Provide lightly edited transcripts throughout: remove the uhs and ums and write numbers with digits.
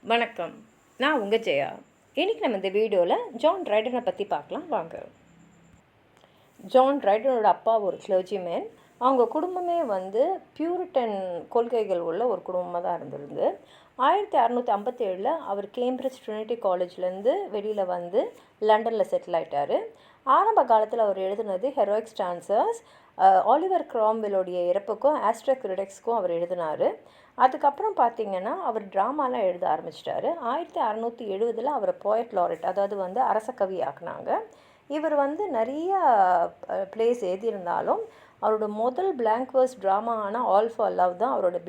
வணக்கம். நான் உங்கள் ஜெயா. இன்றைக்கி நம்ம இந்த வீடியோவில் ஜான் ட்ரைடனை பற்றி பார்க்கலாம் வாங்க. ஜான் ட்ரைடனோட அப்பா ஒரு கிளர்ஜிமேன். அவங்க குடும்பமே பியூரிட்டன் கொள்கைகள் உள்ள ஒரு குடும்பமாக தான் இருந்திருந்து. 1657 அவர் கேம்பிரிட்ஜ் ட்ரினிட்டி காலேஜ்லேருந்து வெளியில் லண்டனில் செட்டில் ஆகிட்டார். ஆரம்ப காலத்தில் அவர் எழுதினது ஹெரோயிக் ஸ்டான்சர்ஸ். ஆலிவர் க்ராம்வெல்லுடைய இறப்புக்கும் ஆஸ்ட்ரோக்ரிட்டிக்ஸ்க்கும் அவர் எழுதினார். அதுக்கப்புறம் பார்த்திங்கன்னா அவர் ட்ராமாலாம் எழுத ஆரம்பிச்சிட்டாரு. 1670 அவரை போயட் லாரட், அதாவது அரச கவி ஆக்குனாங்க. இவர் நிறைய பிளேஸ் எழுதியிருந்தாலும் அவரோட முதல் பிளாங்க் வேர்ஸ் ட்ராமாவான ஆல் ஃபார் லவ் தான் அவரோட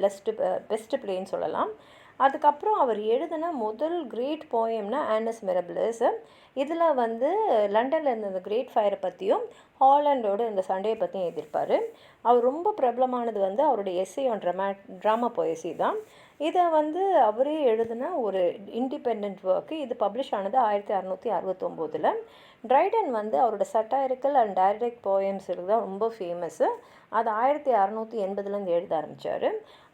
பெஸ்ட் பிளேன்னு சொல்லலாம். அதுக்கப்புறம் அவர் எழுதின முதல் கிரேட் போயம்னா ஆனஸ் மிரபிளஸ். இதில் லண்டனில் இருந்த இந்த கிரேட் ஃபயரை பற்றியும் ஹாலண்டோட இந்த சண்டையை பற்றியும் எழுதியிருப்பார். அவர் ரொம்ப பிரபலமானது அவருடைய எஸ்ஸே ஆன் ட்ராமா போயசி தான். இதை அவரே எழுதின ஒரு இண்டிபெண்ட் ஒர்க்கு. இது பப்ளிஷ் ஆனது 1669. ட்ரைடன் அவரோட சட்டாரிக்கல் அண்ட் டைரக்ட் போயம்ஸுக்கு தான் ரொம்ப ஃபேமஸ்ஸு. அது 1680 எழுத ஆரம்பித்தார்.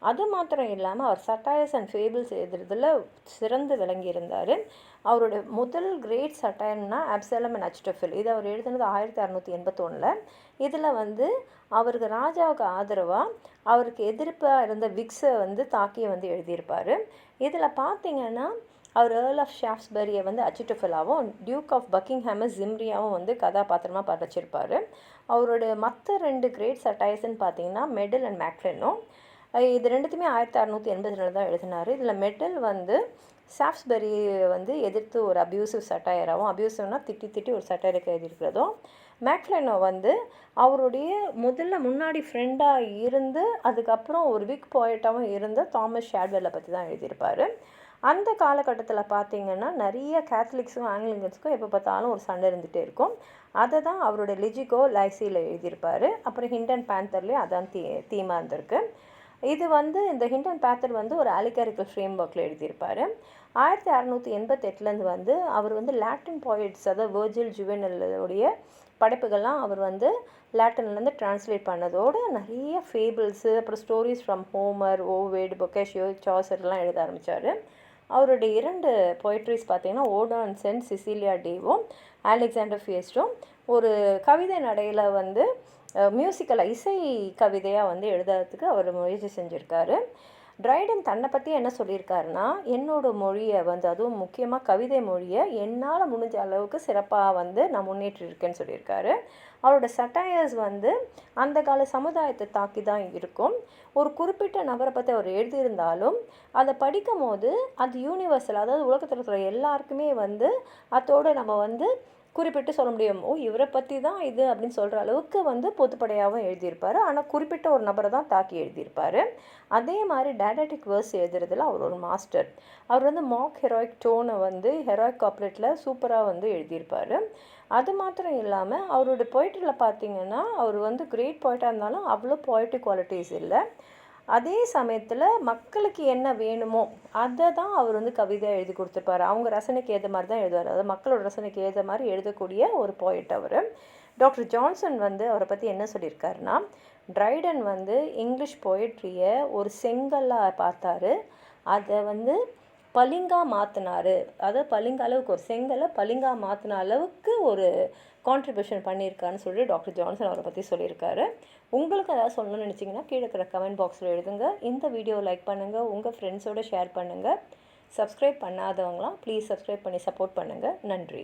அது மாத்திரம் இல்லாமல் அவர் சட்டாயர்ஸ் அண்ட் ஃபேபிள்ஸ் எழுதுறதுல சிறந்து விளங்கியிருந்தார். அவரோட முதல் கிரேட் சட்டாயர்னா அப்சலம் அண்ட் அச்டஃபில். இது அவர் எழுதுனது 1681. இதில் அவருக்கு ராஜாவுக்கு ஆதரவாக அவருக்கு எதிர்ப்பாக இருந்த விக்ஸை தாக்கி எழுதியிருப்பார். இதில் பார்த்திங்கன்னா அவர் ஏர்ல் ஆஃப் ஷாஃப்ஸ்பரியை அச்சிட்டோஃபிலாவும் டியூக் ஆஃப் பக்கிங்ஹாமை ஜிம்ரியாவும் கதாபாத்திரமாக படைச்சிருப்பார். அவரோட மற்ற 2 கிரேட் சட்டாயர்ஸ்ன்னு பார்த்திங்கன்னா மெடல் அண்ட் மேக்ஃப்ளினும். இது ரெண்டுத்துமே 1682 தான் எழுதினார். இதில் மெடல் ஷாஃப்ஸ்பரி எதிர்த்து ஒரு அப்யூசிவ் சட்டாயராகவும், அப்யூசிவ்னால் திட்டி ஒரு சட்டாயருக்கு எழுதியிருக்கிறதும், மேக்ஃப்ளினோ அவருடைய முன்னாடி ஃப்ரெண்டாக இருந்து அதுக்கப்புறம் ஒரு விக் போய்ட்டாகவும் இருந்த தாமஸ் ஷாட்வெல்லை பற்றி தான் எழுதியிருப்பார். அந்த காலகட்டத்தில் பார்த்திங்கன்னா நிறைய கேத்தலிக்ஸும் ஆங்கிலிகன்ஸுக்கும் எப்போ பார்த்தாலும் ஒரு சண்டை இருந்துகிட்டே இருக்கும். அதை தான் அவரோட லிஜிகோ லைசியில் எழுதியிருப்பார். அப்புறம் ஹிண்டன் பேந்தர்லேயும் அதான் தீமாக இருந்திருக்கு. இது இந்த ஹிண்டன் பேந்தர் ஒரு அலிகாரிக்கல் ஃப்ரேம் ஒர்க்கில் எழுதியிருப்பார். 1688 அவர் லாட்டின் போயிட்ஸ், அதாவது வேர்ஜில் ஜுவெனலுடைய படைப்புகள்லாம் அவர் லாட்டின்லேருந்து டிரான்ஸ்லேட் பண்ணதோடு நிறைய ஃபேபிள்ஸு, அப்புறம் ஸ்டோரிஸ் ஃப்ரம் ஹோமர், ஓவேட், பொக்கேஷியோ, சாசர்லாம் எழுத ஆரம்பித்தார். அவருடைய 2 பொய்ட்ரிஸ் பார்த்திங்கன்னா ஓடா அண்ட் சென்ட் சிசிலியா டேவும் அலெக்சாண்டர் ஃபியஸ்டும் ஒரு கவிதை நடையில் மியூசிக்கல் இசை கவிதையாக எழுதுறதுக்கு அவர் முயற்சி செஞ்சுருக்காரு. ட்ரைடன் தன்னை பற்றி என்ன சொல்லியிருக்காருன்னா, என்னோடய மொழியை அதுவும் முக்கியமாக கவிதை மொழியை என்னால் முடிஞ்ச அளவுக்கு சிறப்பாக நான் முன்னேற்றிருக்கேன்னு சொல்லியிருக்காரு. அவரோட சட்டாயர்ஸ் அந்த கால சமுதாயத்தை தாக்கி தான் இருக்கும். ஒரு குறிப்பிட்ட நபரை பற்றி அவர் எழுதியிருந்தாலும் அதை படிக்கும் போது அது யூனிவர்சல், அதாவது உலகத்தில் இருக்கிற எல்லாருக்குமே அதோடு நம்ம குறிப்பிட்டு சொல்ல முடியும், இவரை பற்றி தான் இது அப்படின்னு சொல்கிற அளவுக்கு பொதுப்படையாகவும் எழுதியிருப்பார். ஆனால் குறிப்பிட்ட ஒரு நபரை தான் தாக்கி எழுதியிருப்பார். அதே மாதிரி டைடாக்டிக் வேர்ஸ் எழுதுறதுல அவர் ஒரு மாஸ்டர். அவர் மாக் ஹெராயிக் டோனை ஹெராயிக் காப்லெட்டில் சூப்பராக எழுதியிருப்பார். அது மாத்திரம் இல்லாமல் அவரோட பொய்ட்ரியில் பார்த்திங்கன்னா அவர் கிரேட் பொய்ட்டாக இருந்தாலும் அவ்வளோ பொய்ட்ரிக் குவாலிட்டிஸ் இல்லை. அதே சமயத்தில் மக்களுக்கு என்ன வேணுமோ அதை தான் அவர் கவிதையாக எழுதி கொடுத்துருப்பார். அவங்க ரசனைக்கு ஏற்ற மாதிரி தான் எழுதுவார். அதாவது மக்களோட ரசனைக்கு ஏற்ற மாதிரி எழுதக்கூடிய ஒரு போய்ட் அவர். டாக்டர் ஜான்சன் அவரை பற்றி என்ன சொல்லியிருக்காருன்னா, ட்ரைடன் இங்கிலீஷ் போய்ட்ரியை ஒரு செங்கல்லாக பார்த்தாரு, அதை பளிங்காக மாற்றினார். அதாவது பளிங்கு அளவுக்கு ஒரு செங்கலை பளிங்காக மாற்றின அளவுக்கு ஒரு கான்ட்ரிபியூஷன் பண்ணியிருக்காருன்னு சொல்லி டாக்டர் ஜான்சன் அவரை பற்றி சொல்லியிருக்காரு. உங்களுக்கு ஏதாவது சொல்லணும்னு நினச்சிங்கன்னா கீழே இருக்கிற கமெண்ட் பாக்ஸில் எழுதுங்க. இந்த வீடியோவை லைக் பண்ணுங்கள், உங்கள் ஃப்ரெண்ட்ஸோடு ஷேர் பண்ணுங்கள். சப்ஸ்கிரைப் பண்ணாதவங்களாம் ப்ளீஸ் சப்ஸ்கிரைப் பண்ணி சப்போர்ட் பண்ணுங்கள். நன்றி.